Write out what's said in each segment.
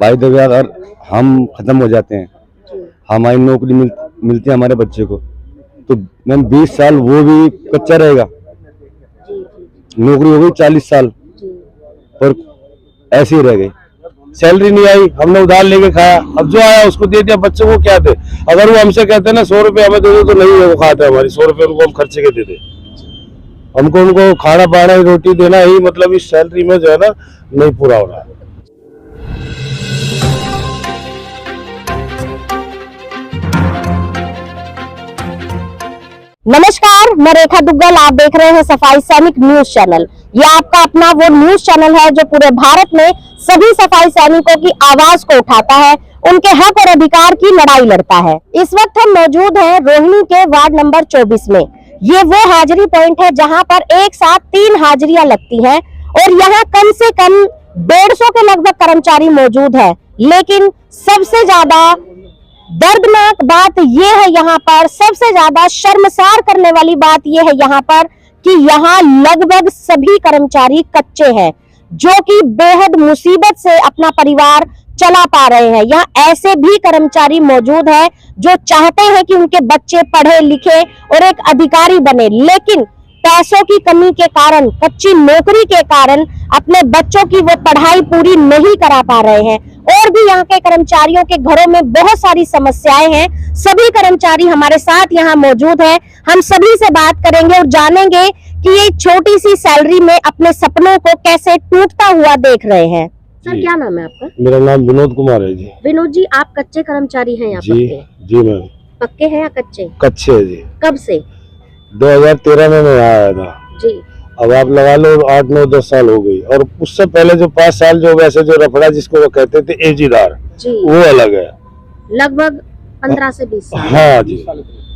भाई देखो यार, अगर हम खत्म हो जाते हैं, हमारी नौकरी मिलती है हमारे बच्चे को, तो मैम 20 साल वो भी कच्चा रहेगा। नौकरी हो गई 40 साल और ऐसे ही रह गई। सैलरी नहीं आई, हमने उधार लेके खाया, अब जो आया उसको दे दिया। बच्चों को क्या दे? अगर वो हमसे कहते हैं ना 100 रुपये हमें दे दो, तो नहीं है वो खाते हमारी 100 रुपये उनको हम खर्चे के दे दे। हमको उनको खाना पाना रोटी देना ही मतलब इस सैलरी में जो है ना नहीं पूरा हो रहा है। नमस्कार, मैं रेखा दुग्गल। आप देख रहे हैं सफाई सैनिक न्यूज चैनल। यह आपका अपना वो न्यूज चैनल है जो पूरे भारत में सभी सफाई सैनिकों की आवाज को उठाता है, उनके हक और अधिकार की लड़ाई लड़ता है। इस वक्त हम मौजूद हैं रोहिणी के वार्ड नंबर 24 में। ये वो हाजिरी पॉइंट है जहां पर एक साथ 3 हाजिरियां लगती हैं और यहाँ कम से कम 150 के लगभग कर्मचारी मौजूद है। लेकिन सबसे ज्यादा दर्दनाक बात यह है, यहाँ पर सबसे ज्यादा शर्मसार करने वाली बात यह है यहाँ पर कि यहाँ लगभग सभी कर्मचारी कच्चे हैं, जो कि बेहद मुसीबत से अपना परिवार चला पा रहे हैं। यहाँ ऐसे भी कर्मचारी मौजूद हैं जो चाहते हैं कि उनके बच्चे पढ़े लिखे और एक अधिकारी बने, लेकिन पैसों की कमी के कारण, कच्ची नौकरी के कारण अपने बच्चों की वो पढ़ाई पूरी नहीं करा पा रहे हैं। और भी यहाँ के कर्मचारियों के घरों में बहुत सारी समस्याएं हैं। सभी कर्मचारी हमारे साथ यहाँ मौजूद हैं। हम सभी से बात करेंगे और जानेंगे कि ये छोटी सी सैलरी में अपने सपनों को कैसे टूटता हुआ देख रहे हैं। सर, क्या नाम है आपका? मेरा नाम विनोद कुमार है जी। विनोद जी, आप कच्चे कर्मचारी हैं यहाँ? जी मैम। पक्के हैं या कच्चे? कच्चे है जी। कब से? 2013 में मैं आया था जी। अब आप लगा लो 8, 9, 10 साल हो गई। और उससे पहले जो 5 साल जो वैसे जो रफड़ा जिसको वो कहते थे एजीदार, वो अलग है। लगभग 15 से 20 साल। हाँ जी,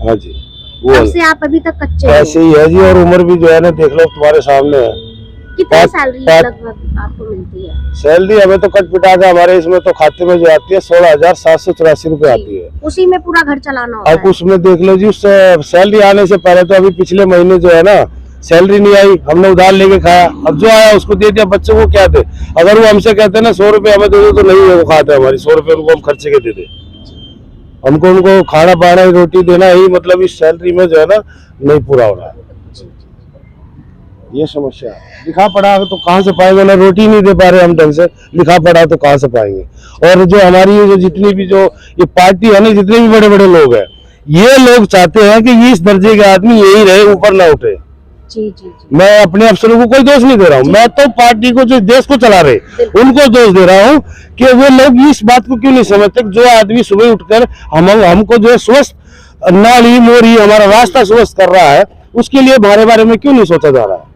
हाँ जी। तब से आप अभी तक कच्चे ऐसे ही है जी। और उम्र भी जो है ना देख लो तुम्हारे सामने है। कितनी सैलरी लगभग आपको मिलती है? सैलरी हमें तो कट पिटा के हमारे इसमें तो खाते में जो आती है 16,784 रुपए आती है। उसी में पूरा घर चलाना होता है। अब उसमें देख लो जी, उस सैलरी आने से पहले तो अभी पिछले महीने जो है ना सैलरी नहीं आई, हमने उधार लेके खाया, अब जो आया उसको दे दिया। बच्चों को क्या दे? अगर वो हमसे कहते हैं ना 100 रुपये हमें दे दो, तो नहीं है वो खाते हमारी 100 रुपये उनको हम खर्चे के दे दे। हमको उनको खाना पाना रोटी देना ही मतलब इस सैलरी में जो है ना नहीं पूरा हो रहा है। ये समस्या है। लिखा पढ़ा तो कहाँ से पाएंगे ना, रोटी नहीं दे पा रहे हम ढंग से, लिखा पढ़ा तो कहाँ से पाएंगे। और जो हमारी जो जितनी भी जो ये पार्टी है ना, जितने भी बड़े बड़े लोग हैं, ये लोग चाहते हैं कि ये इस दर्जे के आदमी यही रहे, ऊपर ना उठे। जी। मैं अपने अफसरों को कोई दोष नहीं दे रहा हूँ, मैं तो पार्टी को जो देश को चला रहे उनको दोष दे रहा हूँ कि वो लोग इस बात को क्यों नहीं समझते। जो आदमी सुबह उठकर हमको जो है स्वस्थ नाली मोरी हमारा रास्ता स्वस्थ कर रहा है, उसके लिए बारे में क्यों नहीं सोचा जा रहा है।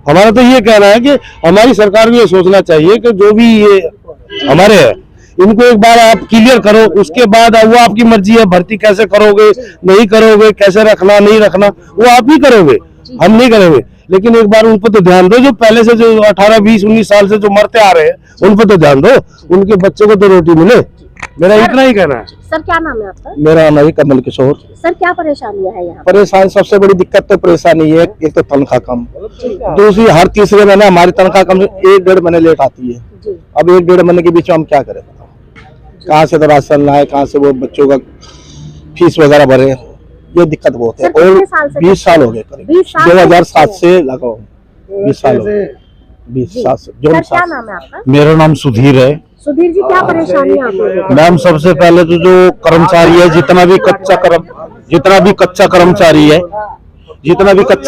हमारा तो ये कहना है कि हमारी सरकार को ये सोचना चाहिए कि जो भी ये हमारे है इनको एक बार आप क्लियर करो, उसके बाद वो आपकी मर्जी है, भर्ती कैसे करोगे नहीं करोगे, कैसे रखना नहीं रखना वो आप ही करोगे, हम नहीं करेंगे। लेकिन एक बार उन पर तो ध्यान दो, जो पहले से जो 18, 20, 19 साल से जो मरते आ रहे हैं उन पर तो ध्यान दो, उनके बच्चों को तो रोटी मिले। मेरा इतना ही कहना है। सर, क्या नाम है आपका? मेरा नाम है कमल किशोर। सर, क्या परेशानियां है यहाँ? परेशानी सबसे बड़ी दिक्कत तो परेशानी है, एक तो तनख्वाह कम, दूसरी हर तीसरे महीने हमारी तनख्वाह कम 1-1.5 महीने लेट आती है। अब 1-1.5 महीने के बीच में हम क्या करें? कहाँ से तो राशन लाए, कहाँ से वो बच्चों का फीस वगैरह भरे, ये दिक्कत बहुत है। और 20 साल हो गए, 2007 से लगाओ 20 साल हो गए। 20 साल से। क्या नाम है आपका? मेरा नाम सुधीर है। सुधीर जी, क्या परेशानी है? मैम, सबसे पहले तो जो कर्मचारी है, जितना भी कच्चा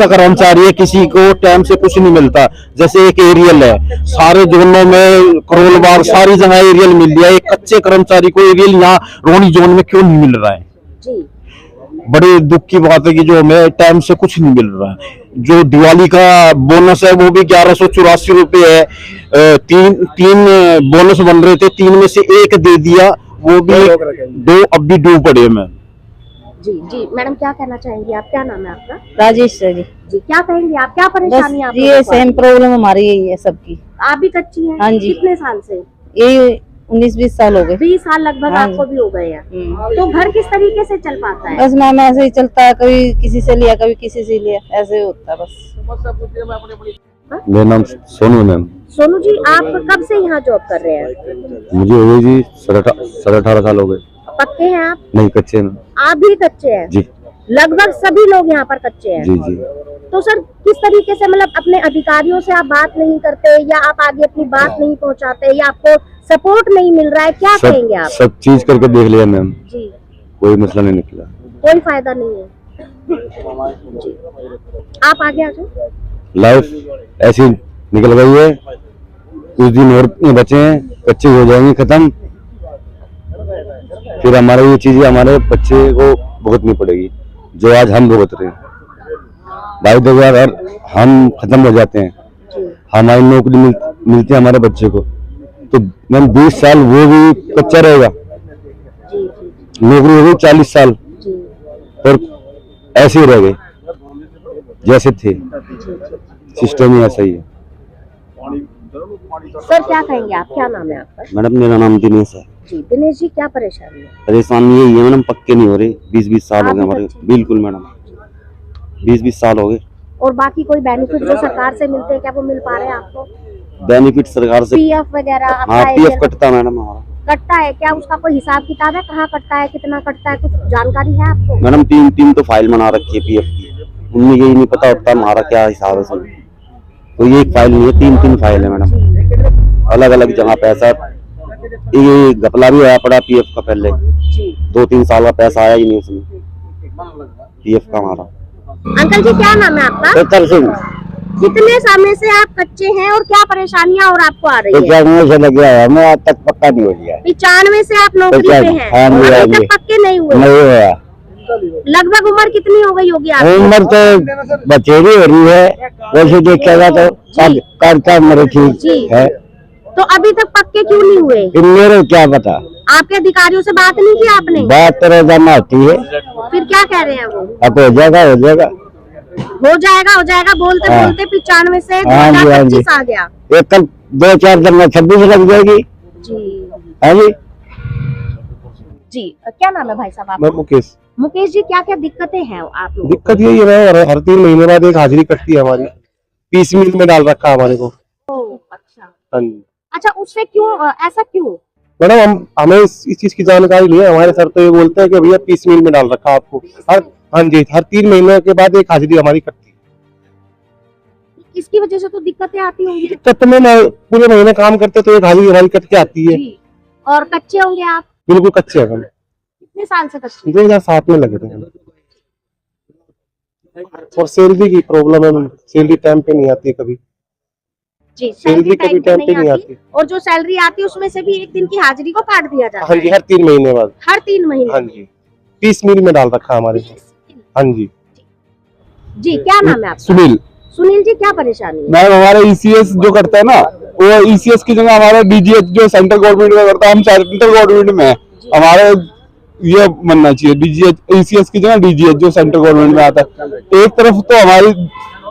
कर्मचारी है, किसी को टाइम से कुछ नहीं मिलता। जैसे एक एरियल है, सारे जोनों में करोलबाग सारी जगह एरियल मिल रहा है, एक कच्चे कर्मचारी को एरियल यहाँ रोहिणी जोन में क्यों नहीं मिल रहा है? बड़े दुख की बात है कि जो हमें टाइम से कुछ नहीं मिल रहा है। जो दिवाली का बोनस है वो भी 1184 रुपये है। तीन बोनस बन रहे थे, 3 में से 1 दे दिया, वो भी 2 अब भी डूब पड़े। मैं जी मैडम, क्या कहना चाहेंगी आप? क्या नाम है आपका? राजेश सर जी। क्या कहेंगे आप? क्या परेशानी है? ये सेम प्रॉब्लम हमारी यही है सबकी। आप भी कच्ची हैं? हाँ जी। कितने साल से? ये 19-20 साल हो गए। 20 साल लगभग आपको भी हो गए हैं। तो घर किस तरीके से चल पाता है? बस मैम ऐसे ही चलता है, कभी किसी से लिया कभी किसी से लिया, ऐसे होता है बस। आपका? मेरा नाम सोनू है मैम। सोनू जी, आप कब से यहाँ जॉब कर रहे हैं? मुझे हो गई जी 18 साल हो गए। पक्के हैं आप? नहीं, कच्चे में। आप भी कच्चे हैं? जी लगभग सभी लोग यहाँ पर कच्चे हैं। जी जी। तो सर, किस तरीके से मतलब अपने अधिकारियों से आप बात नहीं करते, या आप आगे अपनी बात नहीं पहुँचाते, या आपको सपोर्ट नहीं मिल रहा है, क्या कहेंगे आप? सब चीज करके देख लिया मैम, जी, कोई मसला नहीं निकला। कोई फायदा नहीं है। जी, आप आगे आ जाओ। लाइफ ऐसी निकल गई है, कुछ दिन और बचे हैं, कच्चे हो जाएंगे खत्म, फिर हमारे ये चीजें हमारे बच्चे को भुगतनी पड़ेगी जो आज हम भुगत रहे हैं। भाई देखो यार, हम खत्म हो जाते हैं, हमारी नौकरी मिलती है हमारे बच्चे को, तो मैम 20 साल वो भी कच्चा रहेगा। नौकरी हो गई 40 साल और ऐसे ही रह गए जैसे थे, सिस्टम ही ऐसा ही है। सर, क्या कहेंगे आप? क्या नाम है आपका? मैडम मेरा नाम दिनेश है। जी, दिनेश जी, क्या परेशानी है? परेशानी यही है मैडम, पक्के नहीं हो रहे, 20-20 साल हो गए आप हमारे। बच्चे? बिल्कुल मैडम, 20-20 साल हो गए। और बाकी कोई बेनिफिट जो सरकार से मिलते हैं, क्या वो मिल पा रहे हैं आपको? बेनिफिट सरकार से, पीएफ वगैरह हाँ आपका पीएफ कटता मैडम हमारा। कटता है क्या? उसका कोई हिसाब किताब है? कहाँ कटता है, कितना कटता है, कुछ जानकारी है आपको? मैडम 3 तो फाइल बना रखी है पीएफ की, उनमें यही नहीं पता होता हमारा क्या हिसाब है सब। तो ये एक फाइल नहीं है, 3 फाइल है मैडम, अलग अलग जगह पैसा। ये घपला भी आया पड़ा पीएफ का, पहले 2-3 साल का पैसा आया ही नहीं उसमें पीएफ का हमारा। अंकल जी, क्या नाम है आपका? उत्तर सिंह। कितने समय से आप कच्चे हैं और क्या परेशानियां और आपको आ रही है? 95 से लग गया है, हमें आज तक पक्का नहीं हो गया। 95 से आप नौकरी पे हैं, हाँ जी, हाँ अभी जी। तक पक्के नहीं हुए? नहीं हुआ। लगभग उम्र कितनी हो गई होगी आपकी? उम्र तो बचेरी हो रही है, वैसे देखा तो करता मेरे ठीक है। तो अभी तक पक्के क्यों नहीं हुए? फिर मेरे क्या पता, आपके अधिकारियों से बात नहीं की आपने? बात तो रोजाना होती है। फिर क्या कह रहे हैं वो? अब हो जाएगा हो जाएगा हो जाएगा बोलते हाँ। बोलते 95 से हाँ जी, हाँ जी। 2025 आ गया। एक कल 2-4 दिन में 26 लग जाएगी। जी हाँ जी। जी, क्या नाम है भाई साहब आपका? मैं मुकेश। मुकेश जी, क्या क्या दिक्कतें हैं आप लोगों को? दिक्कत यही है, हर 3 महीने बाद एक हाजिरी कटती है हमारी, पीस मिल में डाल रखा है हमारे को। अच्छा हाँ जी अच्छा, उससे क्यों, ऐसा क्यों? मैडम, हमें इस चीज की जानकारी नहीं है। हमारे सर तो ये बोलते हैं कि भैया पीस मिल में डाल रखा है आपको। हाँ जी, हर 3 महीने के बाद एक हाजिरी हमारी कटती है। इसकी वजह से तो दिक्कतें आती होंगी। दिक्कत में ना, पूरे महीने काम करते तो एक हाजिरी हमारी कट के आती है। जी। और कच्चे होंगे आप? बिल्कुल कच्चे हैं हम। कितने साल से कच्चे? 2007 में लगे थे हम। और सैलरी की प्रॉब्लम है, सैलरी टाइम पे नहीं आती है कभी। जी, सैलरी कभी टाइम पे नहीं आती। और जो सैलरी आती है उसमें से भी एक दिन की हाजिरी को काट दिया जाता हाँ जी, है। हर 3 महीने बाद। हर 3 महीने? हाँ जी, पीस मिल में डाल रखा है हमारे को। हाँ जी। जी, क्या नाम है आपका? सुनील। सुनील जी, क्या परेशानी है? मैम, हमारा ईसीएस जो करता है ना, वो ईसीएस की जगह हमारा डीजीएच जो सेंट्रल गवर्नमेंट में करता है, हम सेंट्रल गवर्नमेंट में है। हमारा ये बनना चाहिए डीजीएच, ईसीएस की जगह डीजीएच जो सेंट्रल गवर्नमेंट में आता है। एक तरफ तो हमारी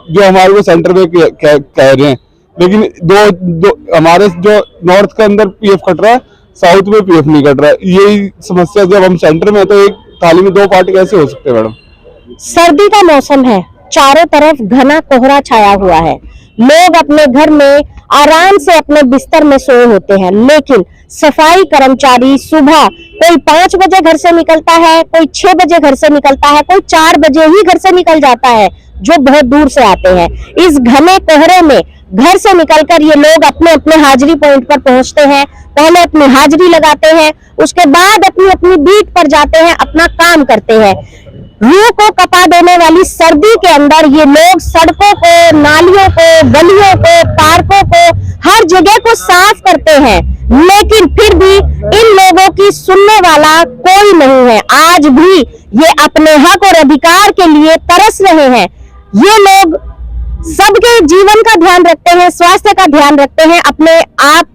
जो हमारे को सेंटर में कह रहे हैं, लेकिन दो हमारे जो नॉर्थ के अंदर पीएफ कट रहा है, साउथ में पीएफ नहीं कट रहा है। यही समस्या, जब हम सेंटर में है तो एक थाली में 2 पार्टी कैसे हो सकते हैं मैडम? सर्दी का मौसम है, चारों तरफ घना कोहरा छाया हुआ है। लोग अपने घर में आराम से अपने बिस्तर में सोए होते हैं, लेकिन सफाई कर्मचारी सुबह कोई 5 बजे घर से निकलता है, कोई 6 बजे घर से निकलता है, कोई 4 बजे ही घर से निकल जाता है, जो बहुत दूर से आते हैं। इस घने कोहरे में घर से निकलकर ये लोग अपने अपने हाजिरी पॉइंट पर पहुंचते हैं। पहले अपनी हाजिरी लगाते हैं, उसके बाद अपनी अपनी बीट पर जाते हैं, अपना काम करते हैं। रूह को कपा देने वाली सर्दी के अंदर ये लोग सड़कों को, नालियों को, गलियों को, पार्कों को, हर जगह को साफ करते हैं, लेकिन फिर भी इन लोगों की सुनने वाला कोई नहीं है। आज भी ये अपने हक और अधिकार के लिए तरस रहे हैं। ये लोग सबके जीवन का ध्यान रखते हैं, स्वास्थ्य का ध्यान रखते हैं,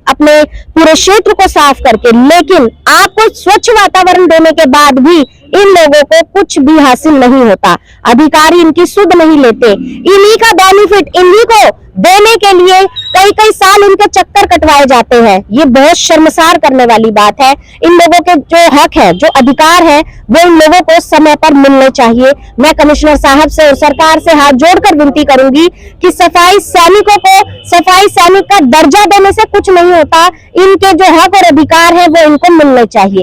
अपने पूरे क्षेत्र को साफ करके, लेकिन आपको स्वच्छ वातावरण देने के बाद भी इन लोगों को कुछ भी हासिल नहीं होता, अधिकारी इनकी सुध नहीं लेते, इन्हीं का बेनिफिट इन्हीं को देने के लिए कई कई साल इनके चक्कर कटवाए जाते हैं। ये बहुत शर्मसार करने वाली बात है। इन लोगों के जो हक है, जो अधिकार है, वो इन लोगों को समय पर मिलने चाहिए। मैं कमिश्नर साहब से और सरकार से हाथ जोड़कर विनती करूंगी कि सफाई सैनिकों को सफाई सैनिक का दर्जा देने से कुछ नहीं होता, इनके जो हक और अधिकार है वो इनको मिलने चाहिए।